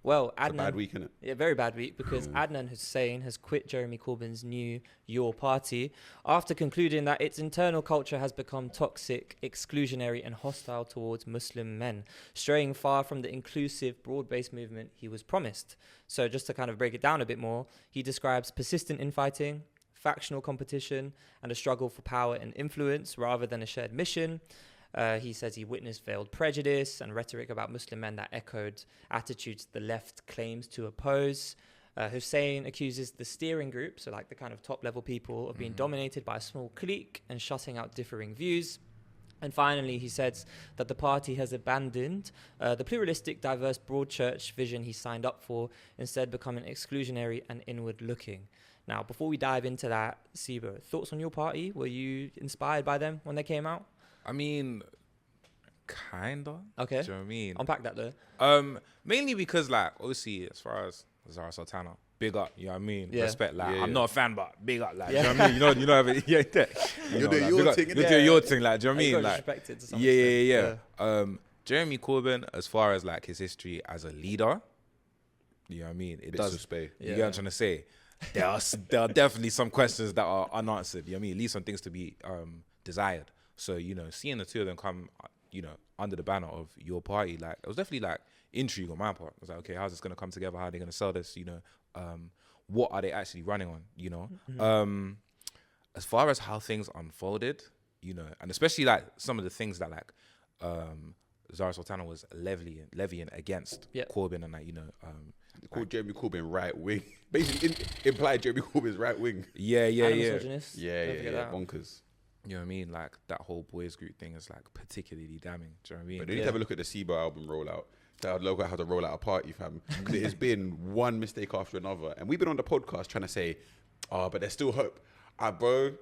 Well, It's a Adnan, bad week, isn't it? yeah, very bad week, because Adnan Hussein has quit Jeremy Corbyn's new Your Party after concluding that its internal culture has become toxic, exclusionary and hostile towards Muslim men, straying far from the inclusive, broad-based movement he was promised. So just to kind of break it down a bit more, he describes persistent infighting, factional competition and a struggle for power and influence rather than a shared mission. He says he witnessed veiled prejudice and rhetoric about Muslim men that echoed attitudes the left claims to oppose. Hussein accuses the steering group, so like the kind of top level people, of being dominated by a small clique and shutting out differing views. And finally, he says that the party has abandoned the pluralistic, diverse, broad church vision he signed up for, instead becoming exclusionary and inward-looking. Now, before we dive into that, Sibo, thoughts on Your Party? Were you inspired by them when they came out? I mean, kinda. Okay. Do you know what I mean? Unpack that though. Mainly because, like, obviously, as far as Zara Sultana, big up, you know what I mean? Yeah. Respect, like, Yeah, I'm yeah. not a fan, but big up, like, Yeah. do you know what I mean? You know, yeah, You're doing your thing, You're innit? doing your thing, like, do you know what I You mean? got Like, respected to some yeah. extent. Jeremy Corbyn, as far as, like, his history as a leader, you know what I mean? It Bits does. of spade. You get what I'm trying to say? There are definitely some questions that are unanswered. You know what I mean? At least some things to be desired. So, you know, seeing the two of them come, you know, under the banner of Your Party, like, it was definitely like intrigue on my part. I was like, okay, how's this gonna come together? How are they gonna sell this? You know, what are they actually running on? You know, as far as how things unfolded, you know, and especially like some of the things that like Zara Sultana was levying against Corbyn and like, you know, Called Jeremy Corbyn right wing. Basically, implied Jeremy Corbyn's right wing. yeah. And a misogynist. Yeah, Don't forget that. bonkers. You know what I mean? Like that whole boys group thing is like particularly damning. Do you know what I mean? But they need to have a look at the SIBO album rollout. To look at how to roll out a party, fam. Because it has been one mistake after another. And we've been on the podcast trying to say, but there's still hope. Bro,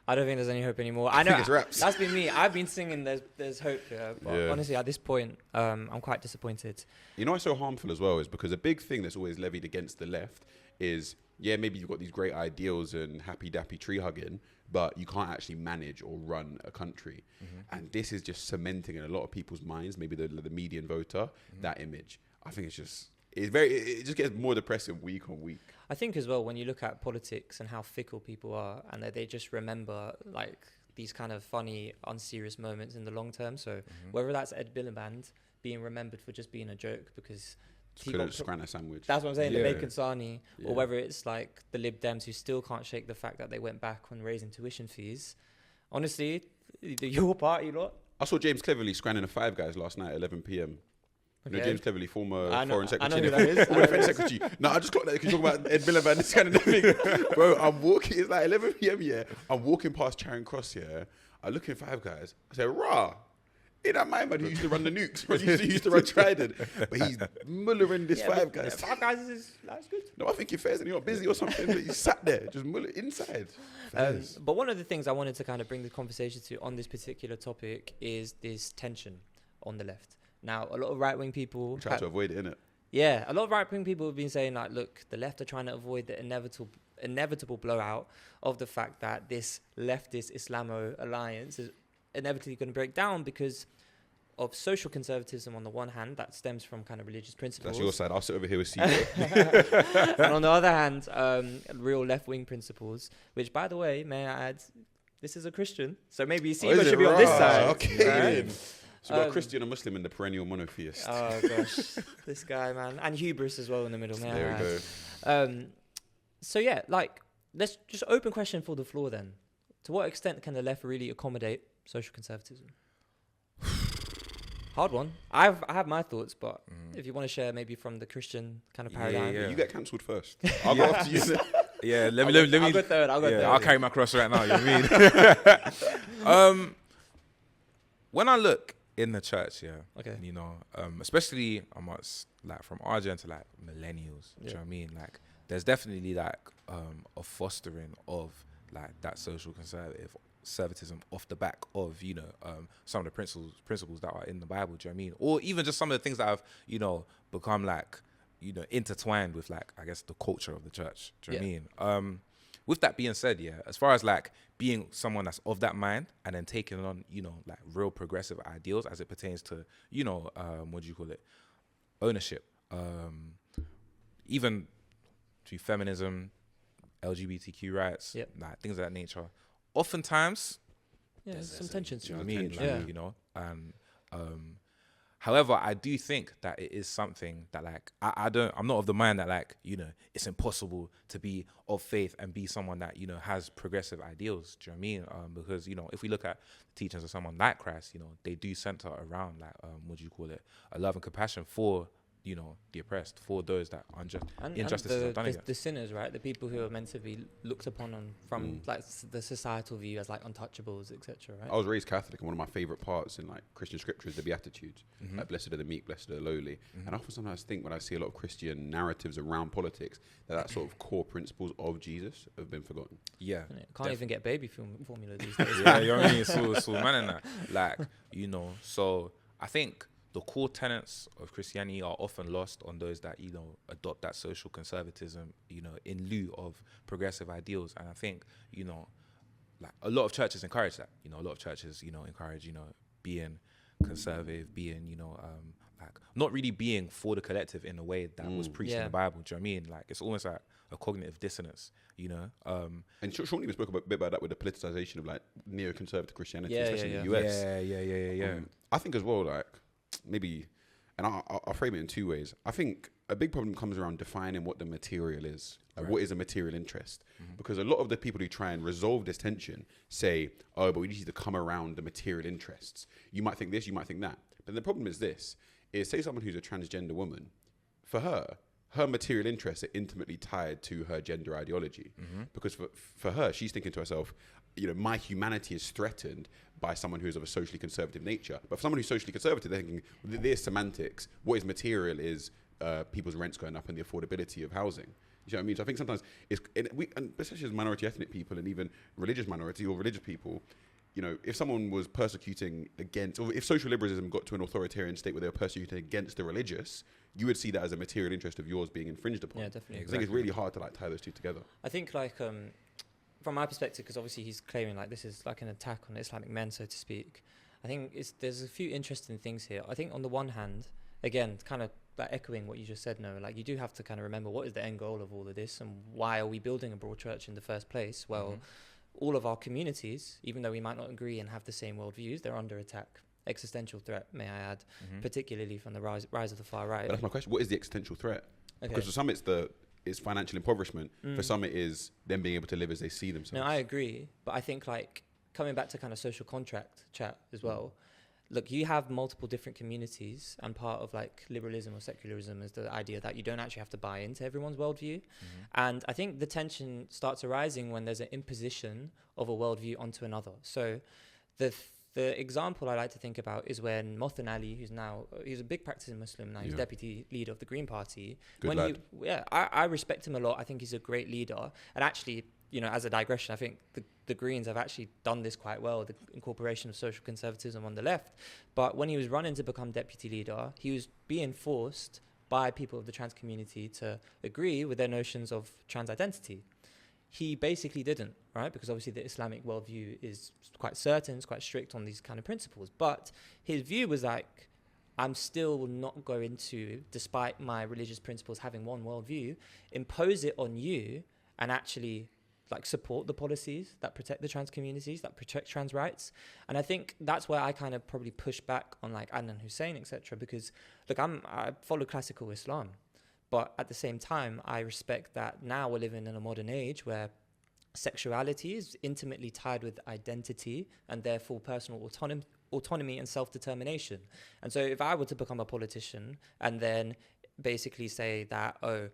I don't think there's any hope anymore. I know think it's raps. that's been me. I've been singing there's hope here, but honestly, at this point, I'm quite disappointed. you know what's so harmful as well is because a big thing that's always levied against the left is, yeah, maybe you've got these great ideals and happy dappy tree hugging, but you can't actually manage or run a country. And this is just cementing in a lot of people's minds, maybe the median voter, that image. I think it just gets more depressive week on week. I think as well, when you look at politics and how fickle people are, and that they just remember like these kind of funny, unserious moments in the long term. So whether that's Ed Miliband being remembered for just being a joke because he Could got have scran a sandwich. that's what I'm saying, Yeah. the bacon sarnie, Yeah. or whether it's like the Lib Dems who still can't shake the fact that they went back on raising tuition fees. Honestly, Your Party lot. I saw James Cleverly scranning a Five Guys last night at 11 p.m. You know Okay. James Cleverly, former I know- foreign I know secretary. who that is. Former defense secretary. No, I just clocked that because you're talking about Ed Miliband, this kind of thing. Bro, I'm walking, it's like 11 p.m. Yeah. I'm walking past Charing Cross here. I look in Five Guys. I say, rah. Ain't that my man who used to run the nukes? He used to run Trident. But he's mullering this Five Guys. Five Guys that's good. No, I think you're Fairs and you're not busy or something. But you sat there, just muller inside. Fairs. But one of the things I wanted to kind of bring the conversation to on this particular topic is this tension on the left. Now, a lot of right-wing people... Try to avoid it, innit? Yeah, a lot of right-wing people have been saying, like, look, the left are trying to avoid the inevitable blowout of the fact that this leftist Islamo alliance is inevitably going to break down because of social conservatism on the one hand, that stems from kind of religious principles. That's your side. I'll sit over here with CJ. And on the other hand, real left-wing principles, which, by the way, may I add, this is a Christian, so maybe Sibo should be on this side. Okay. Right? So we've got a Christian, a Muslim, and the perennial monotheist. Oh gosh, this guy, man, and hubris as well in the middle. May I There we add. go. So yeah, like, let's just open question for the floor then. To what extent can the left really accommodate social conservatism? Hard one. I have my thoughts, but if you want to share maybe from the Christian kind of paradigm. Yeah. You get cancelled first. I'll go after you. Yeah, let me. I'll go third. I'll go third. I'll carry my cross right now. You know what I mean? When I look in the church, Okay. you know, especially amongst like from our gen to like millennials, do you know what I mean? Like, there's definitely like a fostering of like that social conservatism off the back of, you know, some of the principles that are in the Bible, do you know what I mean? Or even just some of the things that have, you know, become like, you know, intertwined with like, I guess, the culture of the church, do you know what I mean? With that being said, as far as like being someone that's of that mind and then taking on, you know, like real progressive ideals as it pertains to, you know, what do you call it? Ownership, even to feminism, LGBTQ rights, Yep. like things of that nature. Oftentimes, Yeah, there's some tensions. do you know what I mean? Yeah. Like, you know, and however, I do think that it is something that, like, I'm not of the mind that, like, you know, it's impossible to be of faith and be someone that, you know, has progressive ideals. Do you know what I mean? Because, you know, if we look at the teachings of someone like Christ, you know, they do center around, like, what do you call it? A love and compassion for, you know, the oppressed, for those that injustices are done against. The sinners, right? The people who are meant to be looked upon from like the societal view as like untouchables, etc. Right? I was raised Catholic, and one of my favorite parts in like Christian scripture is the Beatitudes. Like, blessed are the meek, blessed are the lowly. And I often sometimes think when I see a lot of Christian narratives around politics, that sort of core principles of Jesus have been forgotten. Yeah. Can't even get baby formula these days. Yeah, you know what I mean? It's all man in that. Like, you know, so I think the core tenets of Christianity are often lost on those that, you know, adopt that social conservatism, you know, in lieu of progressive ideals. And I think, you know, like a lot of churches encourage that. You know, a lot of churches, you know, encourage, you know, being conservative, being, you know, like not really being for the collective in a way that was preached in the Bible. Do you know what I mean? Like, it's almost like a cognitive dissonance, you know. And Shawnee spoke a bit about that with the politicization of like neoconservative Christianity, especially in the US. Yeah. I think as well, like, maybe, and I'll frame it in two ways. I think a big problem comes around defining what the material is. Like, what is a material interest? Because a lot of the people who try and resolve this tension say, oh, but we need to come around the material interests. You might think this, you might think that. But the problem is this, is say someone who's a transgender woman, for her material interests are intimately tied to her gender ideology. Because for her, she's thinking to herself, you know, my humanity is threatened by someone who is of a socially conservative nature. But for someone who's socially conservative, they're thinking, there's semantics. What is material is people's rents going up and the affordability of housing. You know what I mean? So I think sometimes and especially as minority ethnic people and even religious minority or religious people, you know, if someone was persecuting against, or if social liberalism got to an authoritarian state where they were persecuting against the religious, you would see that as a material interest of yours being infringed upon. Yeah, definitely. I think it's really hard to like tie those two together. I think like from my perspective, because obviously he's claiming like this is like an attack on Islamic men, so to speak. I think there's a few interesting things here. I think on the one hand, again, kind of like echoing what you just said, Noah, like you do have to kind of remember what is the end goal of all of this and why are we building a broad church in the first place? Well, all of our communities, even though we might not agree and have the same worldviews, they're under attack. Existential threat, may I add, particularly from the rise of the far right. But that's my question. What is the existential threat? Okay. Because for some it's financial impoverishment. For some it is them being able to live as they see themselves. No, I agree. But I think like coming back to kind of social contract chat as well, look, you have multiple different communities, and part of like liberalism or secularism is the idea that you don't actually have to buy into everyone's worldview. And I think the tension starts arising when there's an imposition of a worldview onto another. So the example I like to think about is when Mohsen Ali, he's a big practicing Muslim now, he's deputy leader of the Green Party. Good lad. I respect him a lot. I think he's a great leader. And actually, you know, as a digression, I think the Greens have actually done this quite well, the incorporation of social conservatism on the left. But when he was running to become deputy leader, he was being forced by people of the trans community to agree with their notions of trans identity. He basically didn't, right? Because obviously the Islamic worldview is quite certain, it's quite strict on these kind of principles. But his view was like, I'm still not going to, despite my religious principles having one worldview, impose it on you and actually like support the policies that protect the trans communities, that protect trans rights. And I think that's where I kind of probably push back on like Adnan Hussein, etc. Because look, I follow classical Islam. But at the same time, I respect that now we're living in a modern age where sexuality is intimately tied with identity and therefore personal autonomy and self-determination. And so if I were to become a politician and then basically say that, oh,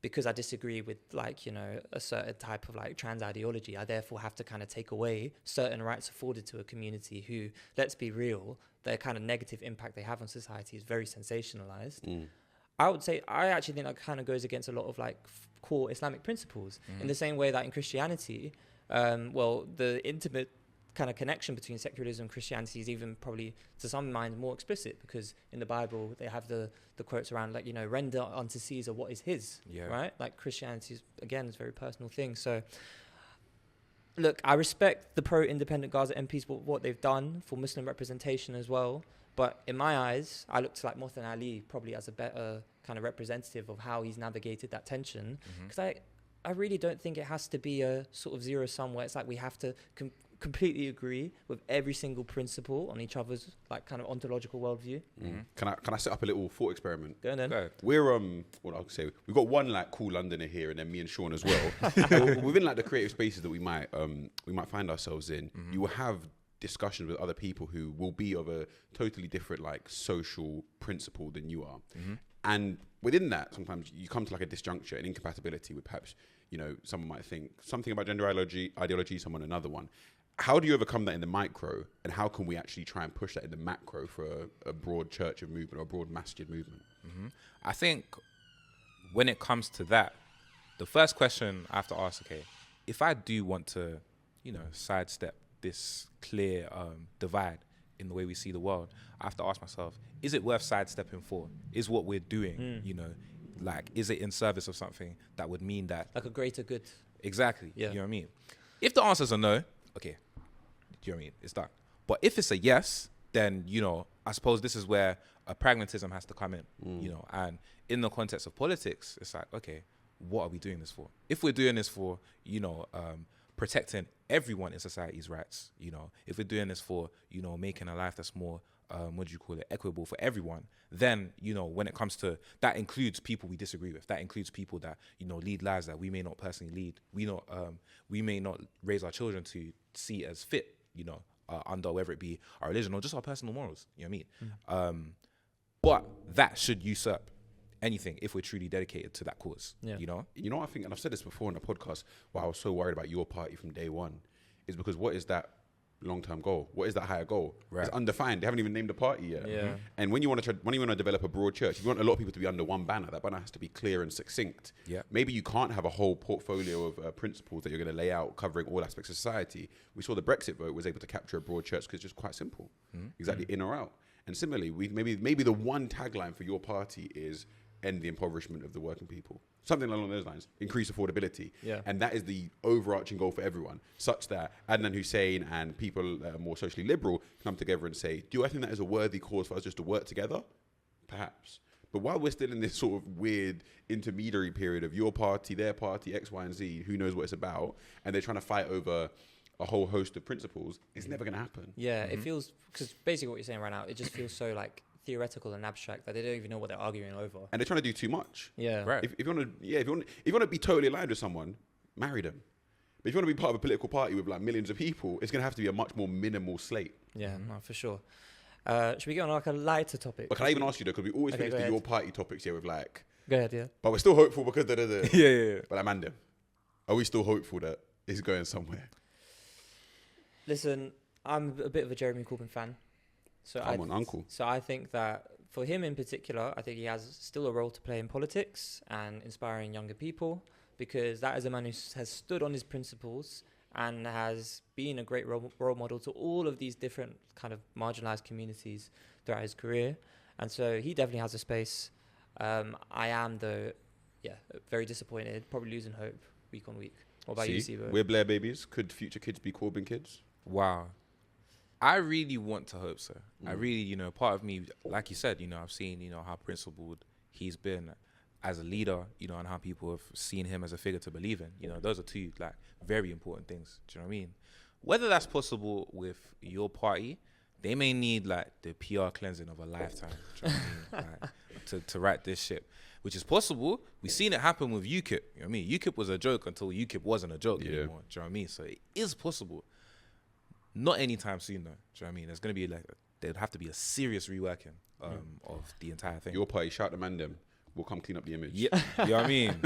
because I disagree with like, you know, a certain type of like trans ideology, I therefore have to kind of take away certain rights afforded to a community who, let's be real, their kind of negative impact they have on society is very sensationalized. I would say, I actually think that kind of goes against a lot of like core Islamic principles in the same way that in Christianity, the intimate kind of connection between secularism and Christianity is even probably to some minds more explicit, because in the Bible they have the quotes around like, you know, render unto Caesar what is his, right? Like Christianity is, again, is a very personal thing. So look, I respect the pro-independent Gaza MPs, what they've done for Muslim representation as well. But in my eyes, I look to like Mohsen Ali probably as a better kind of representative of how he's navigated that tension. Because I really don't think it has to be a sort of zero sum where it's like we have to completely agree with every single principle on each other's like kind of ontological worldview. Can I set up a little thought experiment? Go on then. Go ahead. We're what I'll say, we've got one like cool Londoner here, and then me and Sean as well. Within like the creative spaces that we might find ourselves in, you will have discussions with other people who will be of a totally different like social principle than you are. And within that, sometimes you come to like a disjuncture, an incompatibility with perhaps, you know, someone might think something about gender ideology, someone another one. How do you overcome that in the micro, and how can we actually try and push that in the macro for a broad church of movement or a broad masjid movement? I think when it comes to that, the first question I have to ask, okay, if I do want to, you know, sidestep this clear divide in the way we see the world, I have to ask myself, is it worth sidestepping for? Is what we're doing, you know, like, is it in service of something that would mean that... Like a greater good. Exactly. Yeah. You know what I mean? If the answers are no, okay, do you know what I mean? It's done. But if it's a yes, then, you know, I suppose this is where a pragmatism has to come in, you know, and in the context of politics, it's like, okay, what are we doing this for? If we're doing this for, you know, protecting everyone in society's rights, you know, if we're doing this for, you know, making a life that's more, equitable for everyone, then, you know, when it comes to, that includes people we disagree with, that includes people that, you know, lead lives that we may not personally lead, we may not raise our children to see as fit, you know, under whether it be our religion or just our personal morals, you know what I mean? But that should usurp anything if we're truly dedicated to that cause, you know? You know what I think, and I've said this before in the podcast, why I was so worried about your party from day one, is because what is that long-term goal? What is that higher goal? Right. It's undefined. They haven't even named the party yet. Yeah. And when you want to develop a broad church, if you want a lot of people to be under one banner, that banner has to be clear and succinct. Yeah. Maybe you can't have a whole portfolio of principles that you're going to lay out covering all aspects of society. We saw the Brexit vote was able to capture a broad church because it's just quite simple. Exactly, in or out. And similarly, maybe the one tagline for your party is end the impoverishment of the working people. Something along those lines. Increase affordability. Yeah. And that is the overarching goal for everyone, such that Adnan Hussein and people that are more socially liberal come together and say, do I think that is a worthy cause for us just to work together? Perhaps. But while we're still in this sort of weird intermediary period of your party, their party, X, Y, and Z, who knows what it's about, and they're trying to fight over a whole host of principles, it's never going to happen. Yeah, it feels, because basically what you're saying right now, it just feels so like theoretical and abstract that they don't even know what they're arguing over. And they're trying to do too much. Yeah. Right. If you want to be totally aligned with someone, marry them. But if you want to be part of a political party with like millions of people, it's going to have to be a much more minimal slate. Yeah, no, for sure. Should we get on like a lighter topic? But can I even ask you though, because we always Okay, finish go the ahead. your party topics here with like, Go ahead, yeah. but we're still hopeful because da. Yeah. But Amanda, are we still hopeful that it's going somewhere? Listen, I'm a bit of a Jeremy Corbyn fan. So Come on, uncle. So I think that for him in particular, I think he has still a role to play in politics and inspiring younger people, because that is a man who has stood on his principles and has been a great role model to all of these different kind of marginalized communities throughout his career. And so he definitely has a space. I am, though, very disappointed, probably losing hope week on week. What about you, Sibo? We're Blair babies. Could future kids be Corbyn kids? Wow. I really want to hope so. I really, you know, part of me, like you said, you know, I've seen, you know, how principled he's been as a leader, you know, and how people have seen him as a figure to believe in. You know, those are two, like, very important things. Do you know what I mean? Whether that's possible with your party, they may need, like, the PR cleansing of a lifetime. Do you know what I mean? Like, to right this ship, which is possible. We've seen it happen with UKIP. You know what I mean? UKIP was a joke until UKIP wasn't a joke anymore. Do you know what I mean? So it is possible. Not anytime soon, though. Do you know what I mean? There's going to be, like, there'd have to be a serious reworking of the entire thing. Your party, shout the man them. We'll come clean up the image. Yeah, you know what I mean?